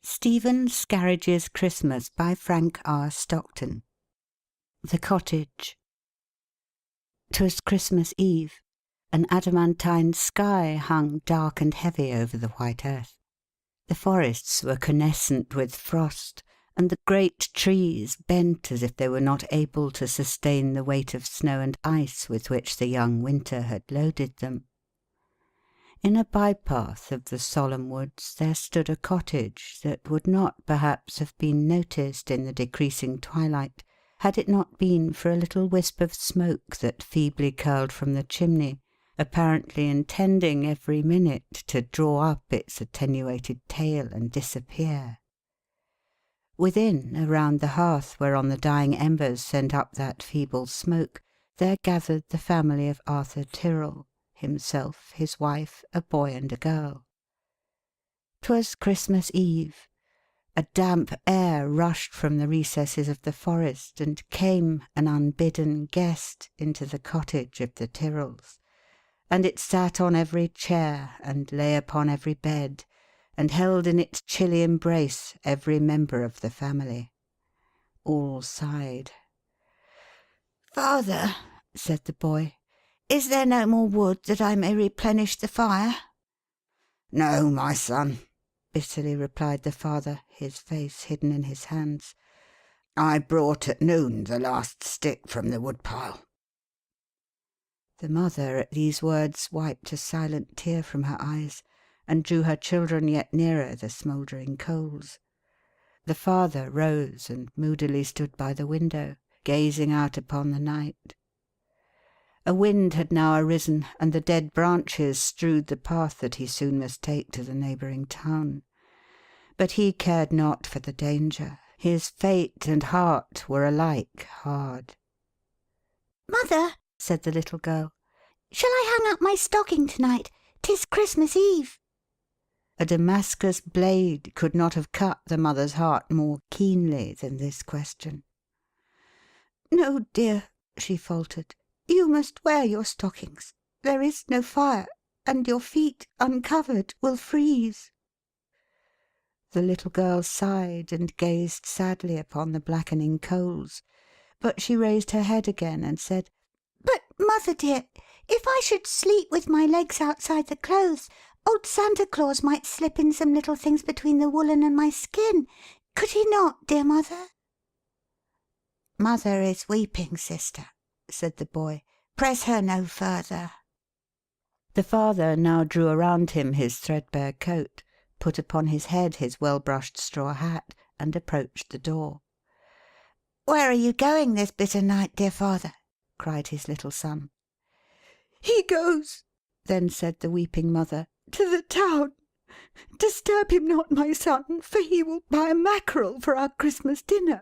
Stephen Skarridge's Christmas by Frank R. Stockton. The Cottage. 'Twas Christmas Eve. An adamantine sky hung dark and heavy over the white earth. The forests were connescent with frost, and the great trees bent as if they were not able to sustain the weight of snow and ice with which the young winter had loaded them. In a bypath of the solemn woods there stood a cottage that would not perhaps have been noticed in the decreasing twilight, had it not been for a little wisp of smoke that feebly curled from the chimney, apparently intending every minute to draw up its attenuated tail and disappear. Within, around the hearth whereon the dying embers sent up that feeble smoke, there gathered the family of Arthur Tyrrell, himself, his wife, a boy and a girl. 'Twas Christmas Eve. A damp air rushed from the recesses of the forest, and came, an unbidden guest, into the cottage of the Tyrrells, and it sat on every chair, and lay upon every bed, and held in its chilly embrace every member of the family. All sighed. "Father," said the boy, "is there no more wood that I may replenish the fire?" "No, my son," bitterly replied the father, his face hidden in his hands. "I brought at noon the last stick from the woodpile." The mother at these words wiped a silent tear from her eyes, and drew her children yet nearer the smouldering coals. The father rose and moodily stood by the window, gazing out upon the night. A wind had now arisen, and the dead branches strewed the path that he soon must take to the neighbouring town. But he cared not for the danger. His fate and heart were alike hard. "Mother," said the little girl, "shall I hang up my stocking to-night? 'Tis Christmas Eve." A Damascus blade could not have cut the mother's heart more keenly than this question. "No, dear," she faltered. "You must wear your stockings. There is no fire, and your feet, uncovered, will freeze." The little girl sighed and gazed sadly upon the blackening coals, but she raised her head again and said, "But, mother dear, if I should sleep with my legs outside the clothes, old Santa Claus might slip in some little things between the woollen and my skin. Could he not, dear mother?" "Mother is weeping, sister," said the boy. "Press her no further." The father now drew around him his threadbare coat, put upon his head his well-brushed straw hat, and approached the door. "Where are you going this bitter night, dear father?" cried his little son. "He goes," then said the weeping mother, "to the town. Disturb him not, my son, for he will buy a mackerel for our Christmas dinner."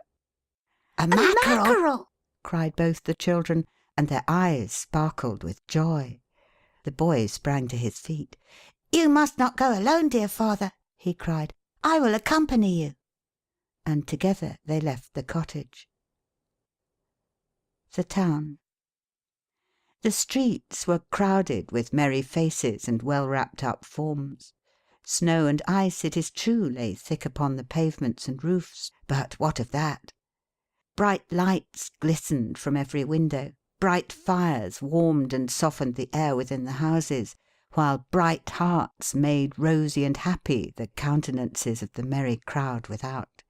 "A mackerel!" cried both the children, and their eyes sparkled with joy. The boy sprang to his feet. "You must not go alone, dear father," he cried. "I will accompany you." And together they left the cottage. The town. The streets were crowded with merry faces and well wrapped up forms. Snow and ice, it is true, lay thick upon the pavements and roofs, but what of that? Bright lights glistened from every window, bright fires warmed and softened the air within the houses, while bright hearts made rosy and happy the countenances of the merry crowd without.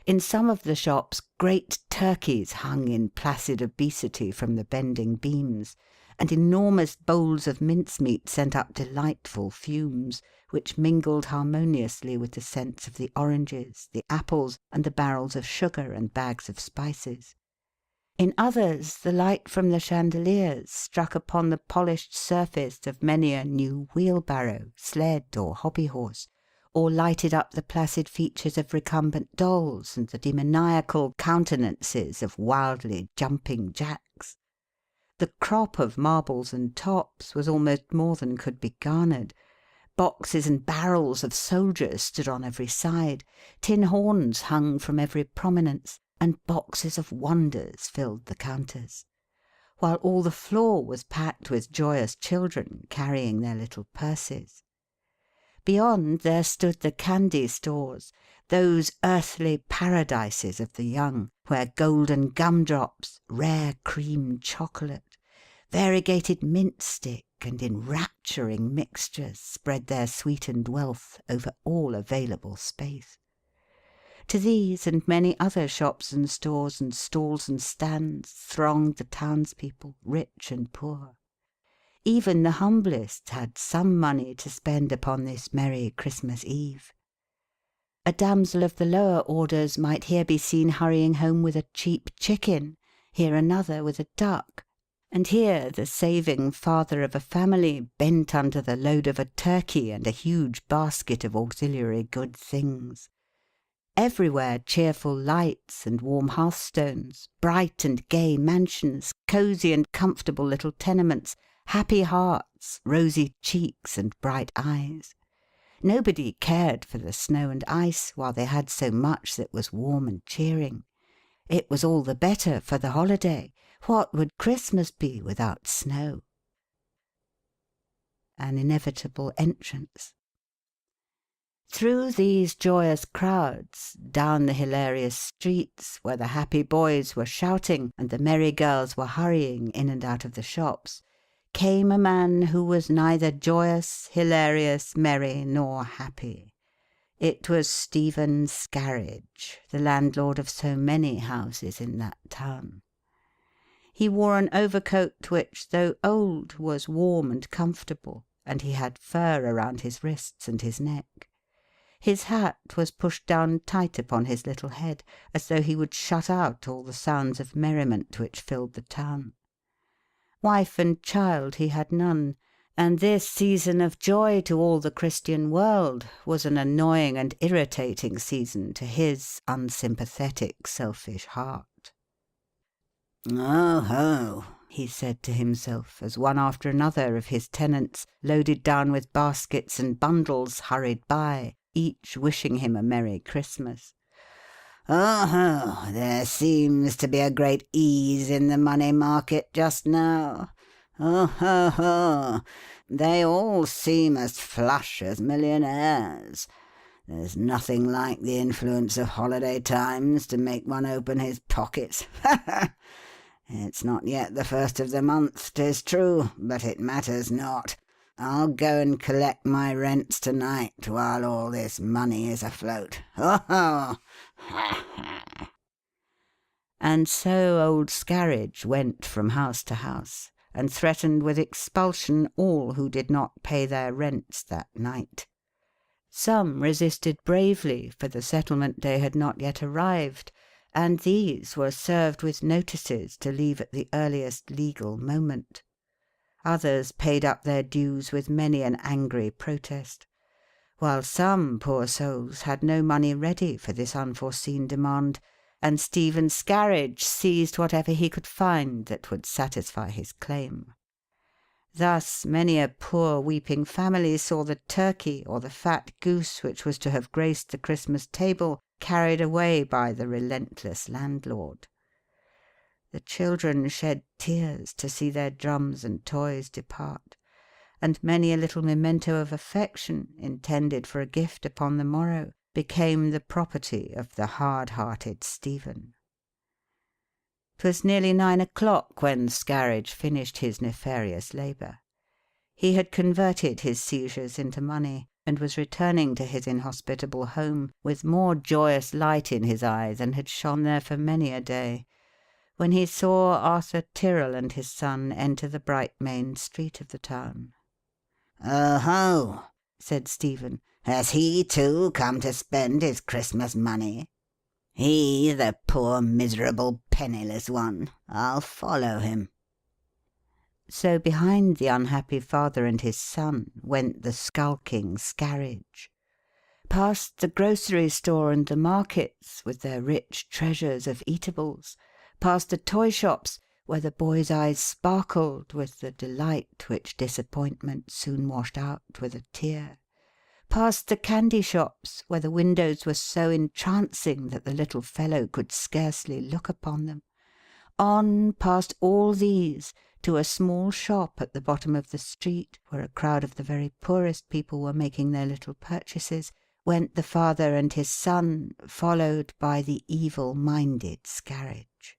In some of the shops great turkeys hung in placid obesity from the bending beams, and enormous bowls of mincemeat sent up delightful fumes, which mingled harmoniously with the scents of the oranges, the apples, and the barrels of sugar and bags of spices. In others, the light from the chandeliers struck upon the polished surface of many a new wheelbarrow, sled, or hobby horse, or lighted up the placid features of recumbent dolls and the demoniacal countenances of wildly jumping jacks. The crop of marbles and tops was almost more than could be garnered. Boxes and barrels of soldiers stood on every side, tin horns hung from every prominence, and boxes of wonders filled the counters, while all the floor was packed with joyous children carrying their little purses. Beyond there stood the candy stores, those earthly paradises of the young, where golden gumdrops, rare cream chocolate, variegated mint stick, and enrapturing mixtures spread their sweetened wealth over all available space. To these and many other shops and stores and stalls and stands thronged the townspeople, rich and poor. Even the humblest had some money to spend upon this merry Christmas Eve. A damsel of the lower orders might here be seen hurrying home with a cheap chicken, here another with a duck, and here the saving father of a family bent under the load of a turkey and a huge basket of auxiliary good things. Everywhere cheerful lights and warm hearthstones, bright and gay mansions, cosy and comfortable little tenements, happy hearts, rosy cheeks, and bright eyes. Nobody cared for the snow and ice while they had so much that was warm and cheering. It was all the better for the holiday. What would Christmas be without snow? An inevitable entrance. Through these joyous crowds, down the hilarious streets, where the happy boys were shouting and the merry girls were hurrying in and out of the shops, came a man who was neither joyous, hilarious, merry, nor happy. It was Stephen Skarridge, the landlord of so many houses in that town. He wore an overcoat which, though old, was warm and comfortable, and he had fur around his wrists and his neck. His hat was pushed down tight upon his little head, as though he would shut out all the sounds of merriment which filled the town. Wife and child he had none, and this season of joy to all the Christian world was an annoying and irritating season to his unsympathetic, selfish heart. "Oh ho!" he said to himself, as one after another of his tenants, loaded down with baskets and bundles, hurried by, each wishing him a Merry Christmas. "Oh ho! There seems to be a great ease in the money market just now. Oh ho ho! They all seem as flush as millionaires. There's nothing like the influence of holiday times to make one open his pockets. Ha ha! It's not yet the first of the month, 'tis true, but it matters not. I'll go and collect my rents to-night while all this money is afloat. Ho ho! Ha ha!" And so old Skarridge went from house to house, and threatened with expulsion all who did not pay their rents that night. Some resisted bravely, for the settlement day had not yet arrived, and these were served with notices to leave at the earliest legal moment. Others paid up their dues with many an angry protest, while some, poor souls, had no money ready for this unforeseen demand, and Stephen Skarridge seized whatever he could find that would satisfy his claim. Thus many a poor weeping family saw the turkey or the fat goose which was to have graced the Christmas table carried away by the relentless landlord. The children shed tears to see their drums and toys depart, and many a little memento of affection, intended for a gift upon the morrow, became the property of the hard-hearted Stephen. 'Twas nearly 9 o'clock when Skarridge finished his nefarious labour. He had converted his seizures into money, and was returning to his inhospitable home with more joyous light in his eye than had shone there for many a day, when he saw Arthur Tyrrell and his son enter the bright main street of the town. "Oh ho!" said Stephen. "Has he, too, come to spend his Christmas money? He, the poor, miserable, penniless one. I'll follow him." So behind the unhappy father and his son went the skulking Skarridge. Past the grocery store and the markets, with their rich treasures of eatables, past the toy shops, where the boy's eyes sparkled with the delight which disappointment soon washed out with a tear, past the candy shops, where the windows were so entrancing that the little fellow could scarcely look upon them, on past all these, to a small shop at the bottom of the street, where a crowd of the very poorest people were making their little purchases, went the father and his son, followed by the evil-minded Skarridge.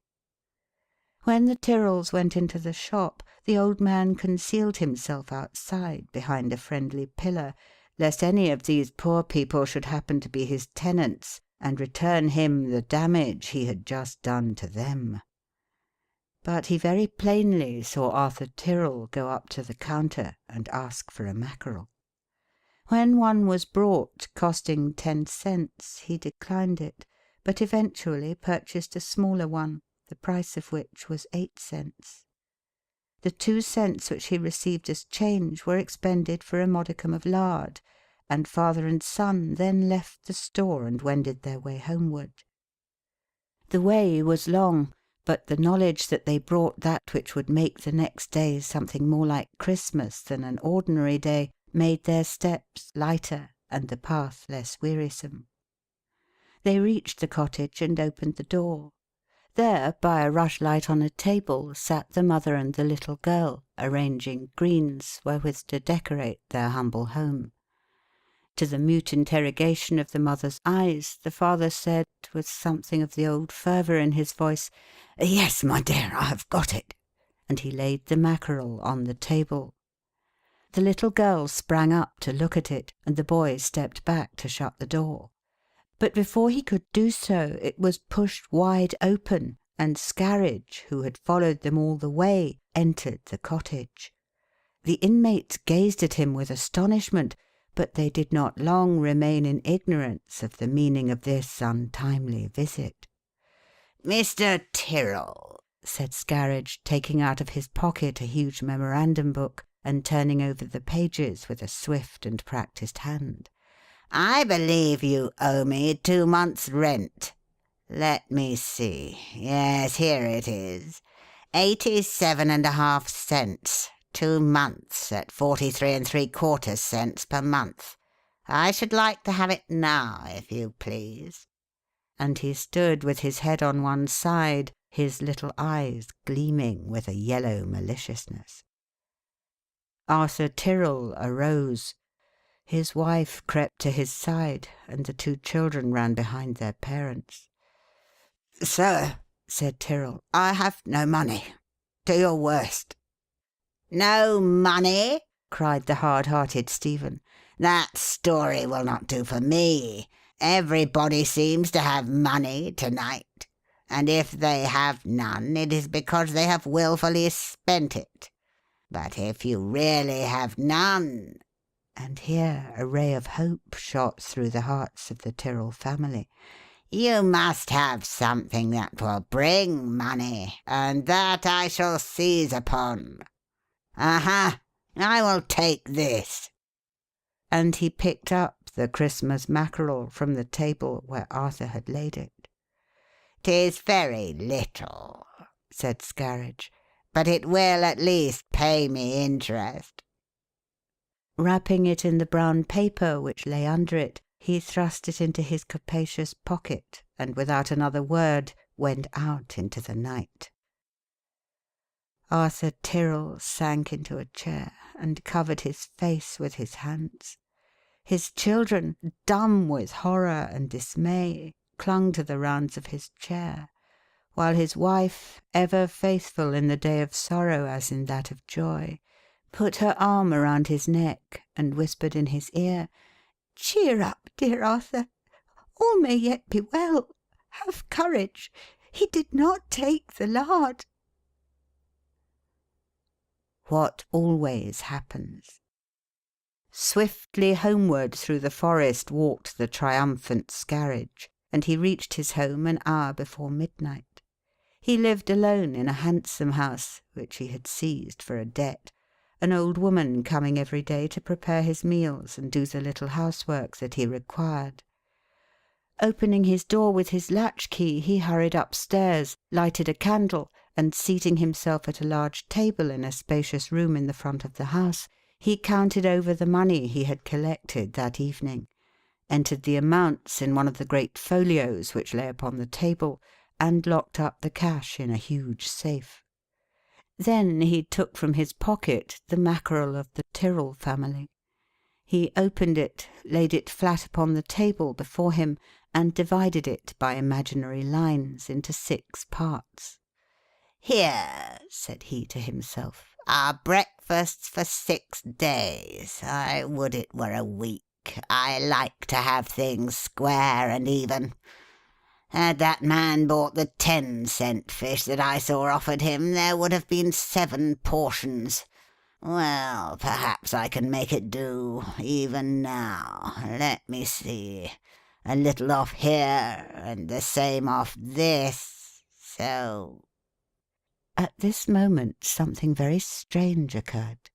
When the Tyrrells went into the shop, the old man concealed himself outside behind a friendly pillar, lest any of these poor people should happen to be his tenants and return him the damage he had just done to them. But he very plainly saw Arthur Tyrrell go up to the counter and ask for a mackerel. When one was brought, costing 10 cents, he declined it, but eventually purchased a smaller one, the price of which was 8 cents. The 2 cents which he received as change were expended for a modicum of lard, and father and son then left the store and wended their way homeward. The way was long, but the knowledge that they brought that which would make the next day something more like Christmas than an ordinary day made their steps lighter and the path less wearisome. They reached the cottage and opened the door. There, by a rushlight on a table, sat the mother and the little girl, arranging greens wherewith to decorate their humble home. To the mute interrogation of the mother's eyes, the father said, with something of the old fervour in his voice, "Yes, my dear, I have got it," and he laid the mackerel on the table. The little girl sprang up to look at it, and the boy stepped back to shut the door. But before he could do so, it was pushed wide open, and Skarridge, who had followed them all the way, entered the cottage. The inmates gazed at him with astonishment, but they did not long remain in ignorance of the meaning of this untimely visit. "Mr. Tyrrell," said Skarridge, taking out of his pocket a huge memorandum book and turning over the pages with a swift and practised hand, "I believe you owe me 2 months' rent. Let me see. Yes, here it is. 87.5 cents. 2 months at 43 3/4 cents per month. I should like to have it now, if you please." And he stood with his head on one side, his little eyes gleaming with a yellow maliciousness. Arthur Tyrrell arose. His wife crept to his side, and the 2 children ran behind their parents. "Sir," said Tyrrell, "I have no money. Do your worst." "No money?" cried the hard-hearted Stephen. "That story will not do for me. Everybody seems to have money to-night, and if they have none, it is because they have wilfully spent it. But if you really have none—" and here a ray of hope shot through the hearts of the Tyrrell family, "you must have something that will bring money, and that I shall seize upon. Aha! I will take this." And he picked up the Christmas mackerel from the table where Arthur had laid it. "'Tis very little," said Skarridge, "but it will at least pay me interest." Wrapping it in the brown paper which lay under it, he thrust it into his capacious pocket, and without another word went out into the night. Arthur Tyrrell sank into a chair and covered his face with his hands. His children, dumb with horror and dismay, clung to the rounds of his chair, while his wife, ever faithful in the day of sorrow as in that of joy, put her arm around his neck and whispered in his ear, "Cheer up, dear Arthur. All may yet be well. Have courage. He did not take the lard." What always happens. Swiftly homeward through the forest walked the triumphant Skarridge, and he reached his home an hour before midnight. He lived alone in a handsome house, which he had seized for a debt, an old woman coming every day to prepare his meals and do the little housework that he required. Opening his door with his latch-key, he hurried upstairs, lighted a candle, and seating himself at a large table in a spacious room in the front of the house, he counted over the money he had collected that evening, entered the amounts in one of the great folios which lay upon the table, and locked up the cash in a huge safe. Then he took from his pocket the mackerel of the Tyrrell family. He opened it, laid it flat upon the table before him, and divided it by imaginary lines into 6 parts. "Here," said he to himself, "are breakfasts for 6 days. I would it were a week. I like to have things square and even. Had that man bought the 10-cent fish that I saw offered him, there would have been 7 portions. Well, perhaps I can make it do, even now. Let me see. A little off here, and the same off this. So—" At this moment something very strange occurred.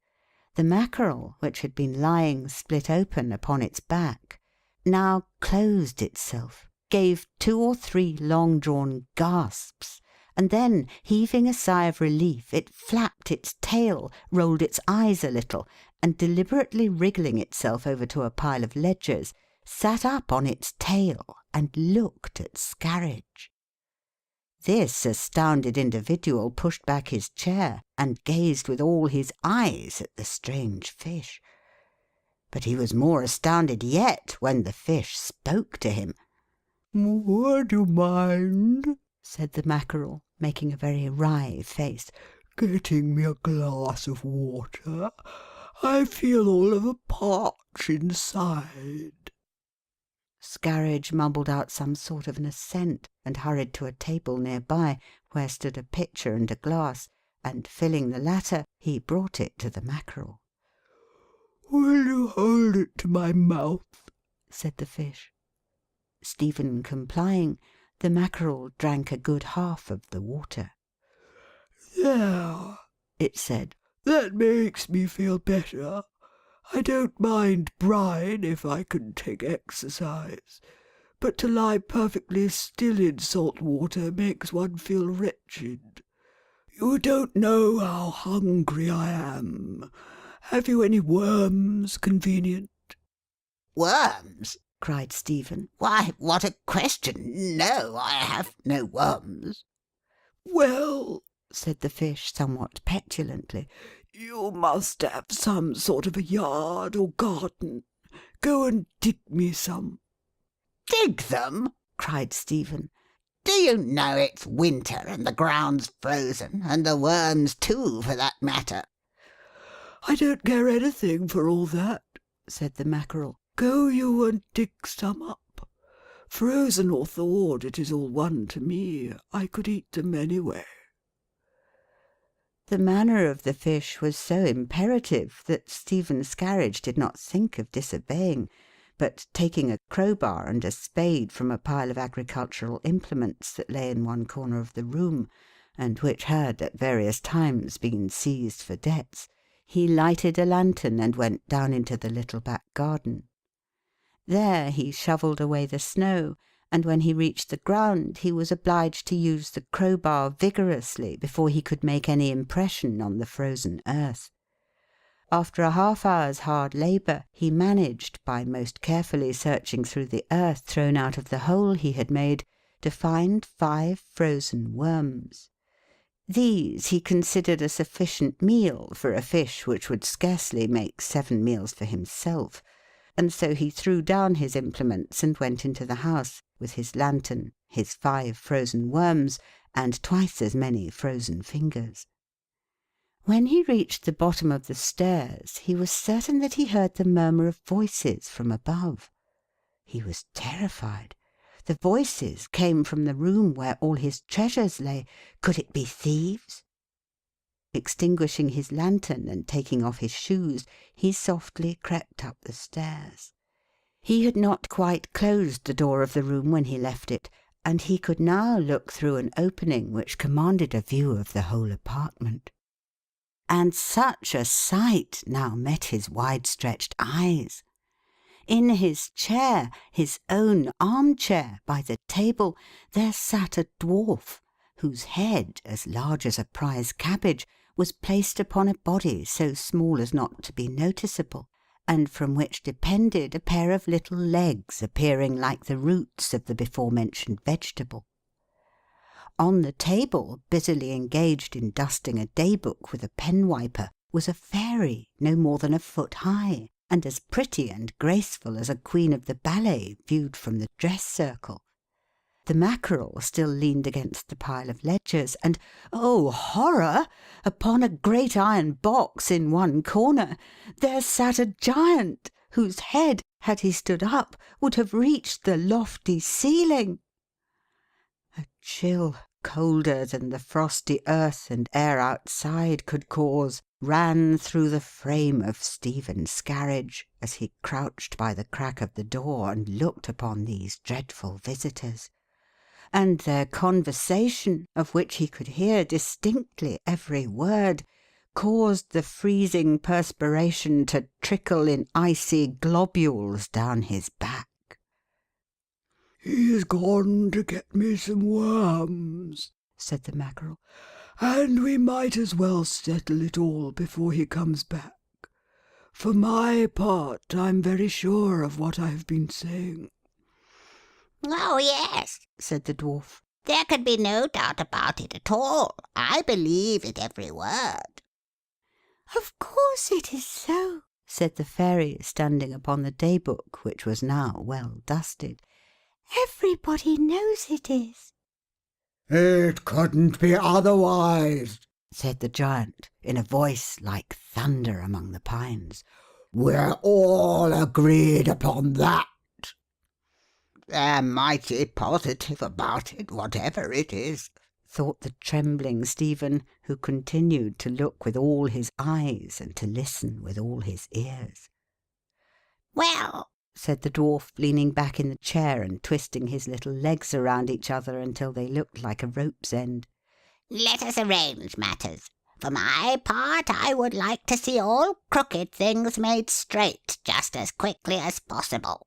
The mackerel, which had been lying split open upon its back, now closed itself, gave 2 or 3 long-drawn gasps, and then, heaving a sigh of relief, it flapped its tail, rolled its eyes a little, and deliberately wriggling itself over to a pile of ledgers, sat up on its tail and looked at Skarridge. This astounded individual pushed back his chair and gazed with all his eyes at the strange fish. But he was more astounded yet when the fish spoke to him. "Would you mind," said the mackerel, making a very wry face, "getting me a glass of water? I feel all of a parch inside." Skarridge mumbled out some sort of an assent, and hurried to a table near by, where stood a pitcher and a glass, and filling the latter, he brought it to the mackerel. "Will you hold it to my mouth?" said the fish. Stephen complying, the mackerel drank a good half of the water. "There," it said, "that makes me feel better. I don't mind brine if I can take exercise, but to lie perfectly still in salt water makes one feel wretched. You don't know how hungry I am. Have you any worms convenient?" "Worms?" cried Stephen. "Why, what a question! No, I have no worms." "Well," said the fish somewhat petulantly, "you must have some sort of a yard or garden. Go and dig me some." "Dig them?" cried Stephen. "Do you know it's winter and the ground's frozen, and the worms too, for that matter?" "I don't care anything for all that," said the mackerel. "Go you and dig some up. Frozen or thawed, it is all one to me. I could eat them anyway." The manner of the fish was so imperative that Stephen Skarridge did not think of disobeying, but taking a crowbar and a spade from a pile of agricultural implements that lay in one corner of the room, and which had at various times been seized for debts, he lighted a lantern and went down into the little back garden. There he shovelled away the snow, and when he reached the ground he was obliged to use the crowbar vigorously before he could make any impression on the frozen earth. After a half-hour's hard labour, he managed, by most carefully searching through the earth thrown out of the hole he had made, to find 5 frozen worms. These he considered a sufficient meal for a fish which would scarcely make 7 meals for himself, and so he threw down his implements and went into the house, with his lantern, his 5 frozen worms, and twice as many frozen fingers. When he reached the bottom of the stairs, he was certain that he heard the murmur of voices from above. He was terrified. The voices came from the room where all his treasures lay. Could it be thieves? Extinguishing his lantern and taking off his shoes, he softly crept up the stairs. He had not quite closed the door of the room when he left it, and he could now look through an opening which commanded a view of the whole apartment. And such a sight now met his wide-stretched eyes. In his chair, his own arm-chair, by the table, there sat a dwarf, whose head, as large as a prize cabbage, was placed upon a body so small as not to be noticeable, and from which depended a pair of little legs appearing like the roots of the before-mentioned vegetable. On the table, busily engaged in dusting a day-book with a pen-wiper, was a fairy no more than a foot high, and as pretty and graceful as a queen of the ballet viewed from the dress circle. The Mackerel still leaned against the pile of ledgers, and, oh horror! upon a great iron box in one corner there sat a giant, whose head, had he stood up, would have reached the lofty ceiling. A chill, colder than the frosty earth and air outside could cause, ran through the frame of Stephen Skarridge as he crouched by the crack of the door and looked upon these dreadful visitors. And their conversation, of which he could hear distinctly every word, caused the freezing perspiration to trickle in icy globules down his back. "He's gone to get me some worms," said the Mackerel, "and we might as well settle it all before he comes back. For my part, I'm very sure of what I've been saying." "Oh, yes," said the Dwarf. "There can be no doubt about it at all. I believe it every word." Of course it is so, said the Fairy, standing upon the day-book, which was now well dusted. everybody knows it is. "It couldn't be otherwise," said the Giant, in a voice like thunder among the pines. "We're all agreed upon that." "They're mighty positive about it, whatever it is," thought the trembling Stephen, who continued to look with all his eyes and to listen with all his ears. "Well," said the Dwarf, leaning back in the chair and twisting his little legs around each other until they looked like a rope's end, "let us arrange matters. For my part, I would like to see all crooked things made straight just as quickly as possible."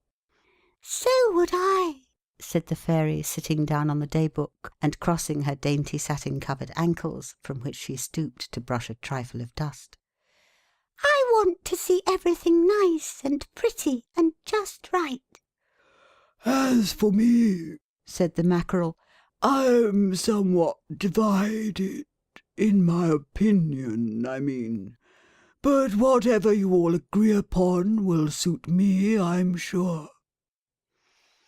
So would I, said the Fairy, sitting down on the day-book and crossing her dainty satin-covered ankles, from which she stooped to brush a trifle of dust. I want to see everything nice and pretty and just right. "As for me," said the Mackerel, "I'm somewhat divided. In my opinion, I mean. But whatever you all agree upon will suit me, I'm sure."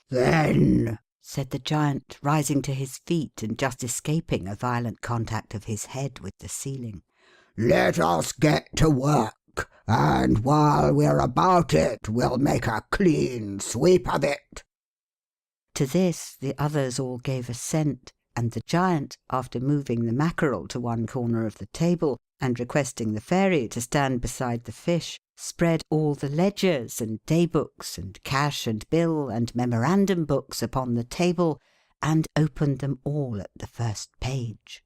"Then," said the Giant, rising to his feet and just escaping a violent contact of his head with the ceiling, "let us get to work, and while we're about it, we'll make a clean sweep of it." To this the others all gave assent, and the Giant, after moving the Mackerel to one corner of the table, and requesting the Fairy to stand beside the fish, spread all the ledgers and day-books and cash and bill and memorandum books upon the table, and opened them all at the first page.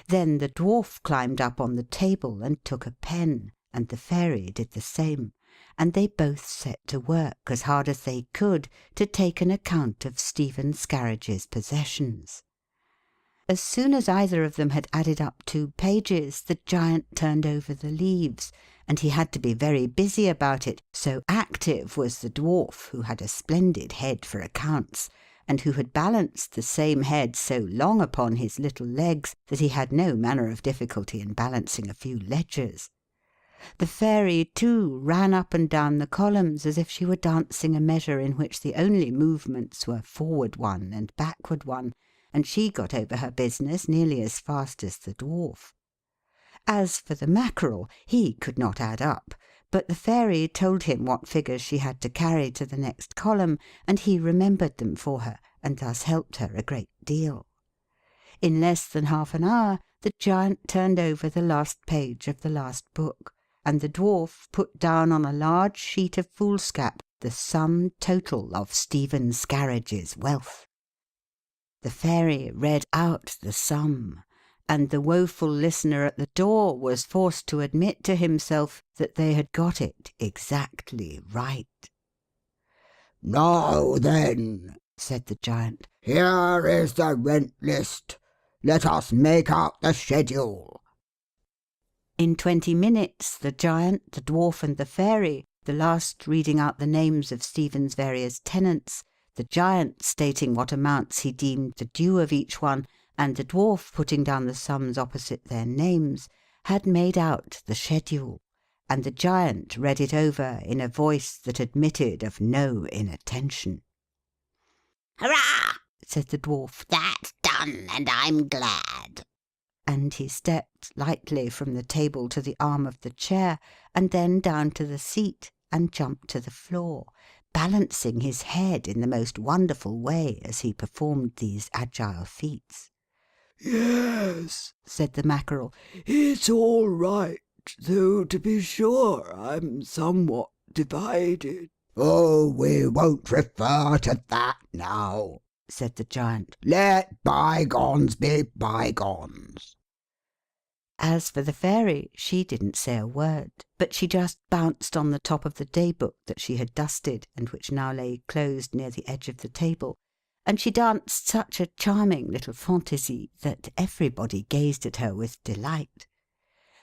Then the Dwarf climbed up on the table and took a pen, and the Fairy did the same, and they both set to work as hard as they could to take an account of Stephen Skarridge's possessions. As soon as either of them had added up 2 pages, the Giant turned over the leaves, and he had to be very busy about it, so active was the Dwarf, who had a splendid head for accounts, and who had balanced the same head so long upon his little legs that he had no manner of difficulty in balancing a few ledgers. The Fairy, too, ran up and down the columns as if she were dancing a measure in which the only movements were forward one and backward one, and she got over her business nearly as fast as the Dwarf. As for the Mackerel, he could not add up, but the Fairy told him what figures she had to carry to the next column, and he remembered them for her, and thus helped her a great deal. In less than half an hour, the Giant turned over the last page of the last book, and the Dwarf put down on a large sheet of foolscap the sum total of Stephen Skarridge's wealth. The Fairy read out the sum, and the woeful listener at the door was forced to admit to himself that they had got it exactly right. "Now then," said the Giant, "here is the rent list. Let us make out the schedule." In 20 minutes the Giant, the Dwarf, and the Fairy, the last reading out the names of Stephen's various tenants, the Giant stating what amounts he deemed the due of each one, and the dwarf, putting down the sums opposite their names, had made out the schedule, and the giant read it over in a voice that admitted of no inattention. "Hurrah!" said the dwarf, "That's done, and I'm glad." and he stepped lightly from the table to the arm of the chair, and then down to the seat, and jumped to the floor, balancing his head in the most wonderful way as he performed these agile feats. Yes, said the Mackerel. it's all right, though to be sure I'm somewhat divided. Oh, we won't refer to that now, said the giant. Let bygones be bygones. As for the fairy, she didn't say a word, but she just bounced on the top of the day-book that she had dusted, and which now lay closed near the edge of the table, and she danced such a charming little fantaisie that everybody gazed at her with delight.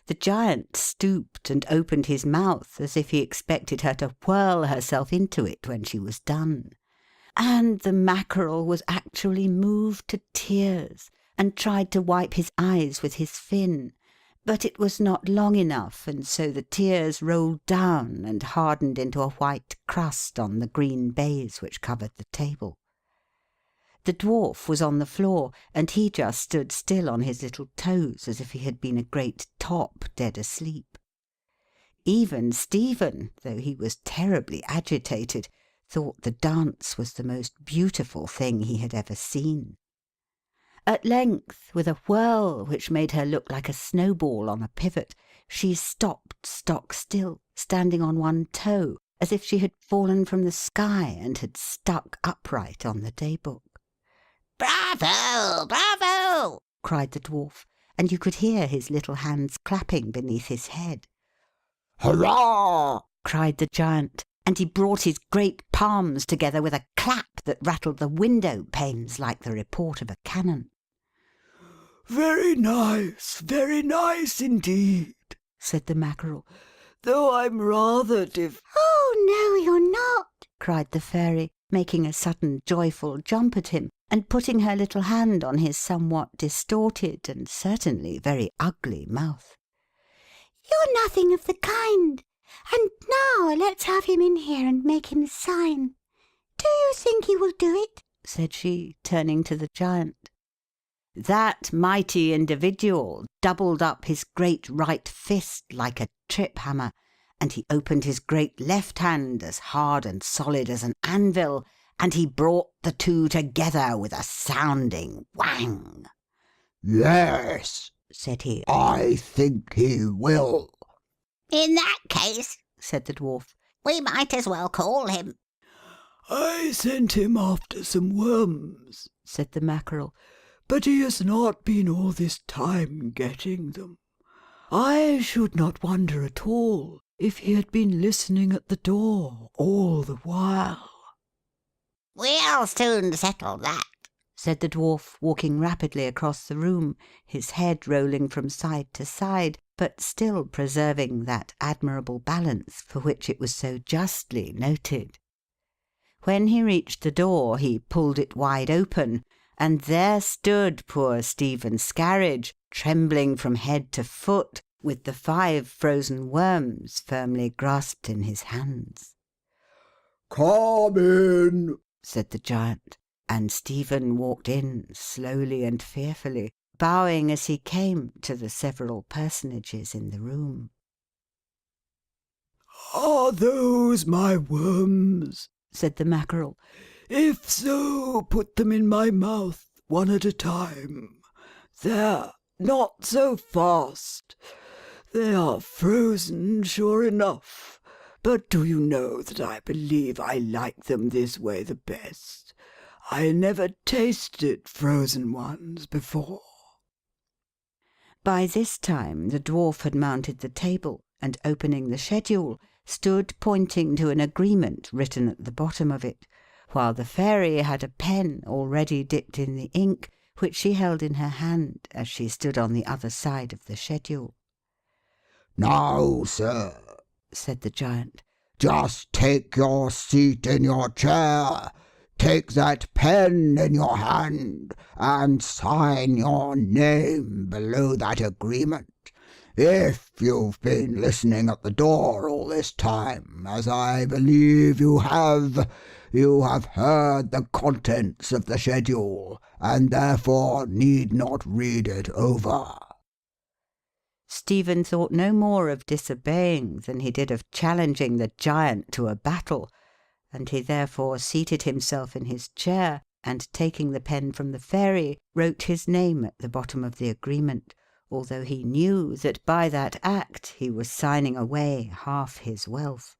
The giant stooped and opened his mouth as if he expected her to whirl herself into it when she was done, and the Mackerel was actually moved to tears, and tried to wipe his eyes with his fin, but it was not long enough, and so the tears rolled down and hardened into a white crust on the green baize which covered the table. The dwarf was on the floor, and he just stood still on his little toes as if he had been a great top dead asleep. Even Stephen, though he was terribly agitated, thought the dance was the most beautiful thing he had ever seen. At length, with a whirl which made her look like a snowball on a pivot, she stopped stock still, standing on one toe, as if she had fallen from the sky and had stuck upright on the day-book. "Bravo! Bravo!" cried the dwarf, and you could hear his little hands clapping beneath his head. Hurrah! cried the giant, and he brought his great palms together with a clap that rattled the window panes like the report of a cannon. Very nice indeed, said the Mackerel, though I'm rather Oh, no, you're not, cried the fairy, making a sudden joyful jump at him, and putting her little hand on his somewhat distorted and certainly very ugly mouth. You're nothing of the kind. And now let's have him in here and make him sign. Do you think he will do it? said she, turning to the giant. That mighty individual doubled up his great right fist like a trip-hammer, and he opened his great left hand as hard and solid as an anvil, and he brought the two together with a sounding whang. Yes, said he. I think he will. "In that case," said the dwarf, "we might as well call him." I sent him after some worms, said the Mackerel, but he has not been all this time getting them. I should not wonder at all if he had been listening at the door all the while. "We'll soon settle that," said the dwarf, walking rapidly across the room, his head rolling from side to side, but still preserving that admirable balance for which it was so justly noted. When he reached the door, he pulled it wide open, and there stood poor Stephen Skarridge, trembling from head to foot, with the 5 frozen worms firmly grasped in his hands. Come in, said the giant, and Stephen walked in slowly and fearfully, bowing as he came to the several personages in the room. Are those my worms? said the Mackerel. If so, put them in my mouth, one at a time. There, not so fast. They are frozen, sure enough. But do you know that I believe I like them this way the best? I never tasted frozen ones before. By this time the dwarf had mounted the table, and opening the schedule, stood pointing to an agreement written at the bottom of it, while the fairy had a pen already dipped in the ink, which she held in her hand as she stood on the other side of the schedule. Now, sir, said the giant, just take your seat in your chair. take that pen in your hand and sign your name below that agreement. If you've been listening at the door all this time, as I believe you have heard the contents of the schedule, and therefore need not read it over." Stephen thought no more of disobeying than he did of challenging the giant to a battle, and he therefore seated himself in his chair, and taking the pen from the Fairy, wrote his name at the bottom of the agreement, although he knew that by that act he was signing away half his wealth.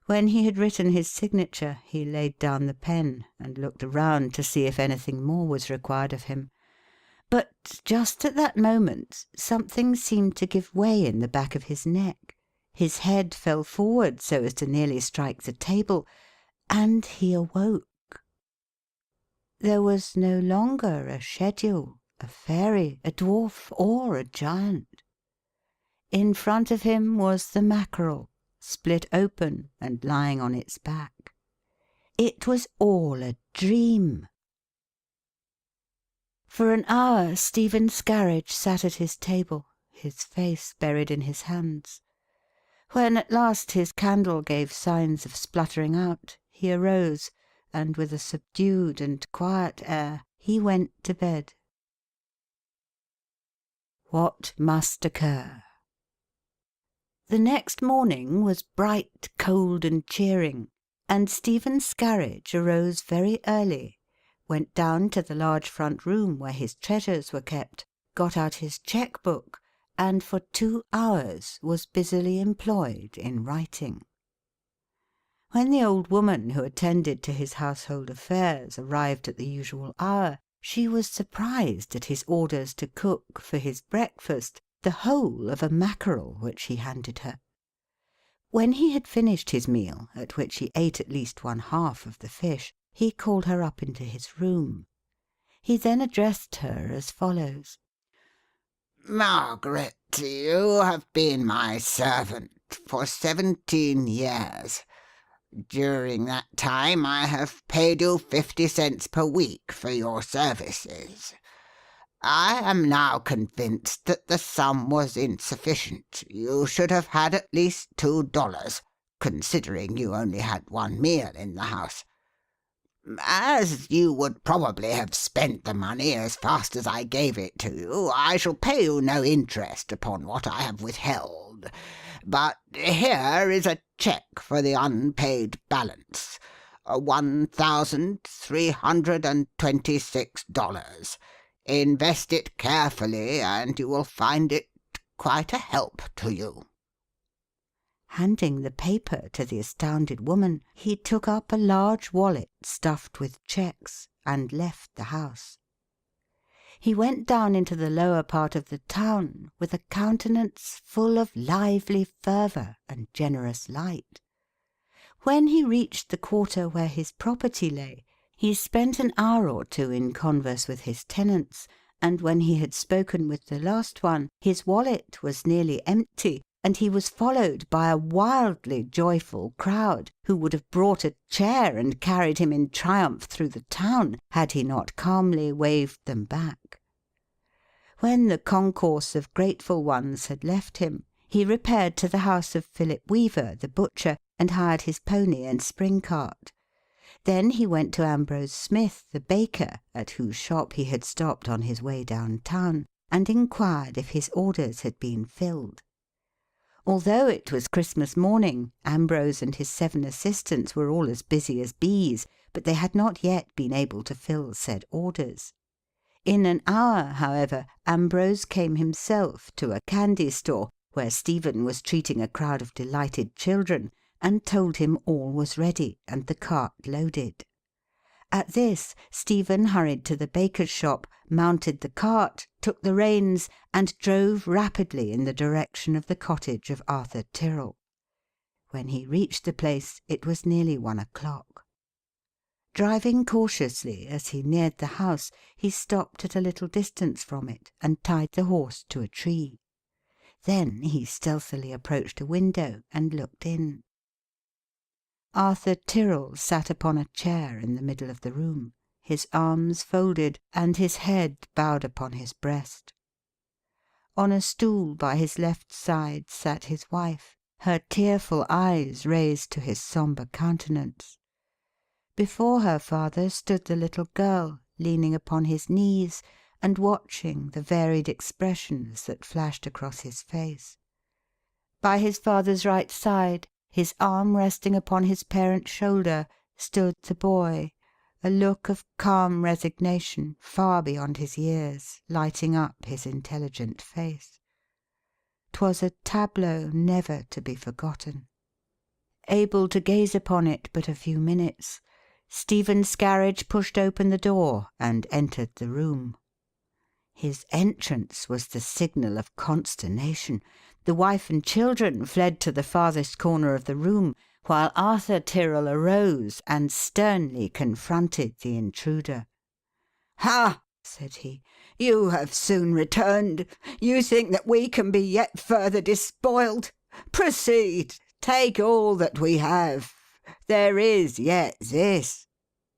When he had written his signature, he laid down the pen, and looked around to see if anything more was required of him. But just at that moment something seemed to give way in the back of his neck. His head fell forward so as to nearly strike the table, and he awoke. There was no longer a schedule, a fairy, a dwarf, or a giant. In front of him was the Mackerel, split open and lying on its back. It was all a dream. For an hour Stephen Skarridge sat at his table, his face buried in his hands. When at last his candle gave signs of spluttering out, he arose, and with a subdued and quiet air he went to bed. What must occur? The next morning was bright, cold, and cheering, and Stephen Skarridge arose very early, went down to the large front room where his treasures were kept, got out his cheque-book, and for 2 hours was busily employed in writing. When the old woman who attended to his household affairs arrived at the usual hour, she was surprised at his orders to cook for his breakfast the whole of a mackerel which he handed her. When he had finished his meal, at which he ate at least 1/2 of the fish, he called her up into his room. He then addressed her as follows: "Margaret, you have been my servant for 17 years. During that time I have paid you 50 cents per week for your services. I am now convinced that the sum was insufficient. You should have had at least $2, considering you only had 1 meal in the house. As you would probably have spent the money as fast as I gave it to you, I shall pay you no interest upon what I have withheld. But here is a cheque for the unpaid balance, $1,326. Invest it carefully, and you will find it quite a help to you." Handing the paper to the astounded woman, he took up a large wallet stuffed with cheques, and left the house. He went down into the lower part of the town with a countenance full of lively fervour and generous light. When he reached the quarter where his property lay, he spent an hour or 2 in converse with his tenants, and when he had spoken with the last one, his wallet was nearly empty, and he was followed by a wildly joyful crowd, who would have brought a chair and carried him in triumph through the town, had he not calmly waved them back. When the concourse of grateful ones had left him, he repaired to the house of Philip Weaver, the butcher, and hired his pony and spring-cart. Then he went to Ambrose Smith, the baker, at whose shop he had stopped on his way down-town, and inquired if his orders had been filled. Although it was Christmas morning, Ambrose and his 7 assistants were all as busy as bees, but they had not yet been able to fill said orders. In an hour, however, Ambrose came himself to a candy store, where Stephen was treating a crowd of delighted children, and told him all was ready and the cart loaded. At this, Stephen hurried to the baker's shop, mounted the cart, took the reins, and drove rapidly in the direction of the cottage of Arthur Tyrrell. When he reached the place, it was nearly 1 o'clock. Driving cautiously as he neared the house, he stopped at a little distance from it, and tied the horse to a tree. Then he stealthily approached a window and looked in. Arthur Tyrrell sat upon a chair in the middle of the room, his arms folded and his head bowed upon his breast. On a stool by his left side sat his wife, her tearful eyes raised to his sombre countenance. Before her father stood the little girl, leaning upon his knees and watching the varied expressions that flashed across his face. By his father's right side, his arm resting upon his parent's shoulder, stood the boy, a look of calm resignation far beyond his years lighting up his intelligent face. 'Twas a tableau never to be forgotten. Able to gaze upon it but a few minutes, Stephen Skarridge pushed open the door and entered the room. His entrance was the signal of consternation. The wife and children fled to the farthest corner of the room, while Arthur Tyrrell arose and sternly confronted the intruder. "Ha!" said he. "You have soon returned. You think that we can be yet further despoiled. Proceed. Take all that we have. There is yet this."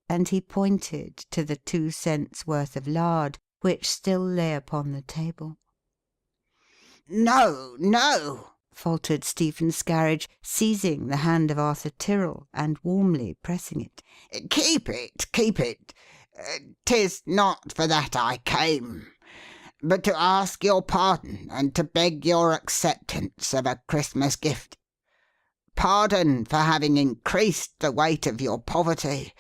And he pointed to the 2 cents worth of lard, which still lay upon the table. No, no, faltered Stephen Skarridge, seizing the hand of Arthur Tyrrell and warmly pressing it. keep it, keep it. 'Tis not for that I came, but to ask your pardon and to beg your acceptance of a Christmas gift. Pardon for having increased the weight of your poverty,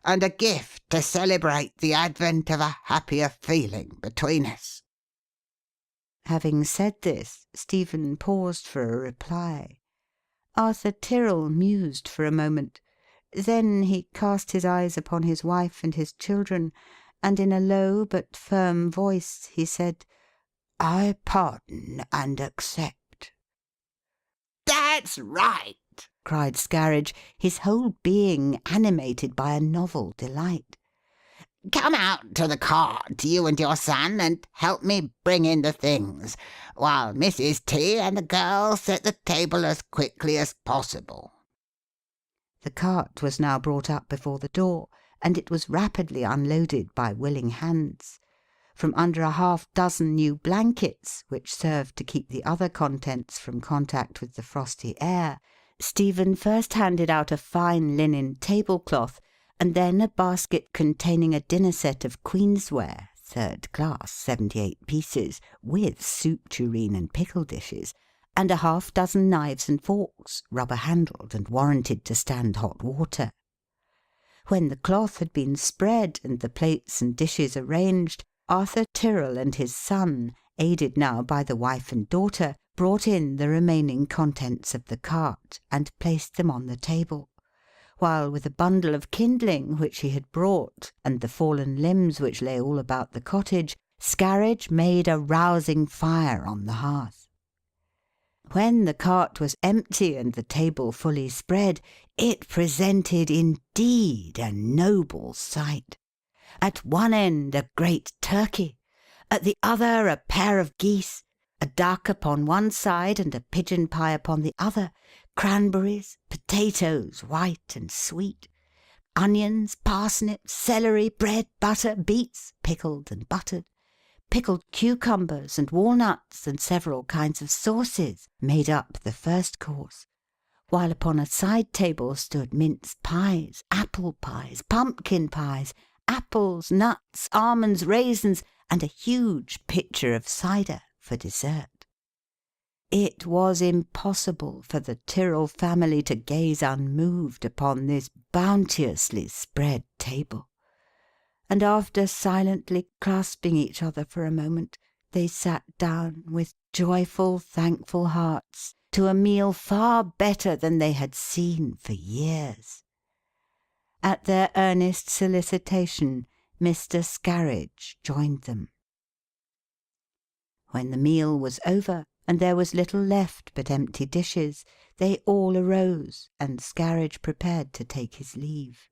and a gift to celebrate the advent of a happier feeling between us." Having said this, Stephen paused for a reply. Arthur Tyrrell mused for a moment. Then he cast his eyes upon his wife and his children, and in a low but firm voice he said, "I pardon and accept." "That's right!" cried Skarridge, his whole being animated by a novel delight. "Come out to the cart, you and your son, and help me bring in the things, while Mrs. T and the girls set the table as quickly as possible." The cart was now brought up before the door, and it was rapidly unloaded by willing hands. From under a half-dozen new blankets, which served to keep the other contents from contact with the frosty air, Stephen first handed out a fine linen tablecloth, and then a basket containing a dinner set of Queensware, 3rd class, 78 pieces, with soup tureen and pickle dishes, and a half-dozen knives and forks, rubber-handled and warranted to stand hot water. When the cloth had been spread and the plates and dishes arranged, Arthur Tyrrell and his son, aided now by the wife and daughter, brought in the remaining contents of the cart and placed them on the table, while with a bundle of kindling which he had brought, and the fallen limbs which lay all about the cottage, Skarridge made a rousing fire on the hearth. When the cart was empty and the table fully spread, it presented indeed a noble sight. At one end a great turkey, at the other a pair of geese, a duck upon one side and a pigeon pie upon the other, cranberries, potatoes, white and sweet, onions, parsnips, celery, bread, butter, beets, pickled and buttered, pickled cucumbers and walnuts, and several kinds of sauces made up the first course, while upon a side table stood mince pies, apple pies, pumpkin pies, apples, nuts, almonds, raisins, and a huge pitcher of cider for dessert. It was impossible for the Tyrrell family to gaze unmoved upon this bounteously spread table, and after silently clasping each other for a moment, they sat down with joyful, thankful hearts to a meal far better than they had seen for years. At their earnest solicitation, Mr. Skarridge joined them. When the meal was over, and there was little left but empty dishes, they all arose, and Skarridge prepared to take his leave.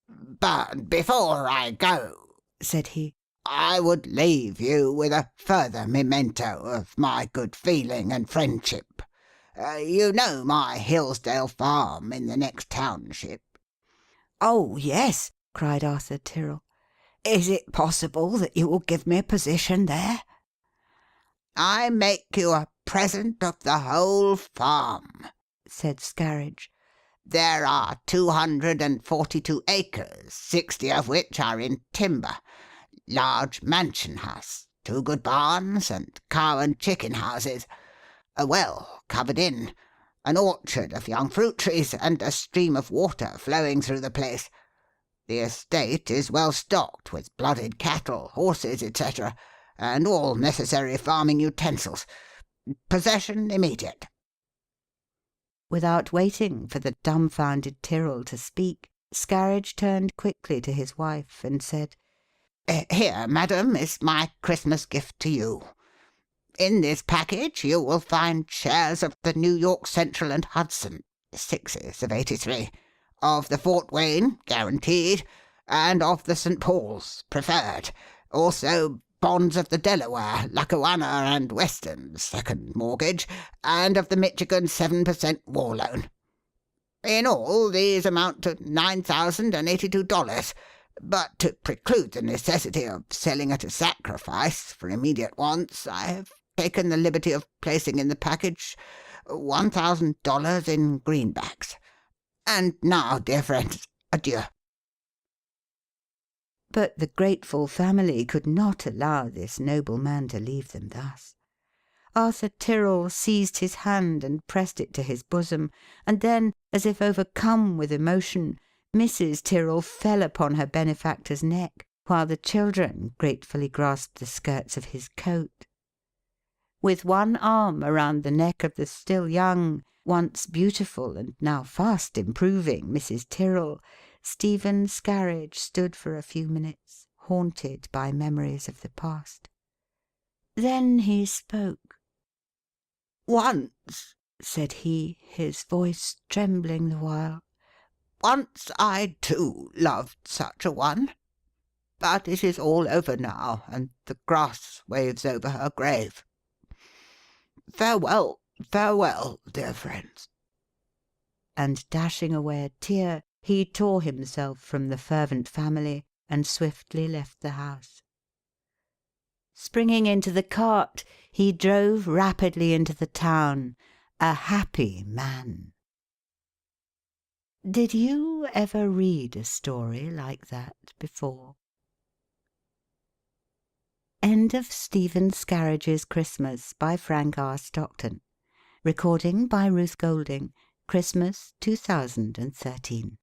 "But before I go," said he, "I would leave you with a further memento of my good feeling and friendship, You know my Hillsdale farm in the next township?" "Oh, yes," cried Arthur Tyrrell. "Is it possible that you will give me a position there?" "I make you a present of the whole farm," said Skarridge. "There are 242 acres, 60 of which are in timber. Large mansion house, 2 good barns, and cow and chicken houses. A well covered in, an orchard of young fruit trees, and a stream of water flowing through the place. The estate is well stocked with blooded cattle, horses, etc., and all necessary farming utensils. Possession immediate." Without waiting for the dumbfounded Tyrrell to speak, Skarridge turned quickly to his wife and said, "Here, madam, is my Christmas gift to you. In this package you will find shares of the New York Central and Hudson, 6s of 83, of the Fort Wayne, guaranteed, and of the St. Paul's, preferred, also bonds of the Delaware, Lackawanna, and Western, second mortgage, and of the Michigan 7% war loan. In all, these amount to $9,082, but to preclude the necessity of selling at a sacrifice for immediate wants, I have taken the liberty of placing in the package $1,000 in greenbacks. And now, dear friends, adieu." But the grateful family could not allow this noble man to leave them thus. Arthur Tyrrell seized his hand and pressed it to his bosom, and then, as if overcome with emotion, Mrs. Tyrrell fell upon her benefactor's neck, while the children gratefully grasped the skirts of his coat. With one arm around the neck of the still young, once beautiful and now fast improving Mrs. Tyrrell, Stephen Skarridge stood for a few minutes, haunted by memories of the past. Then he spoke. "Once," said he, his voice trembling the while, "once I, too, loved such a one. But it is all over now, and the grass waves over her grave. Farewell, farewell, dear friends." And dashing away a tear, he tore himself from the fervent family and swiftly left the house. Springing into the cart, he drove rapidly into the town, a happy man. Did you ever read a story like that before? End of Stephen Skarridge's Christmas by Frank R. Stockton. Recording by Ruth Golding. Christmas 2013.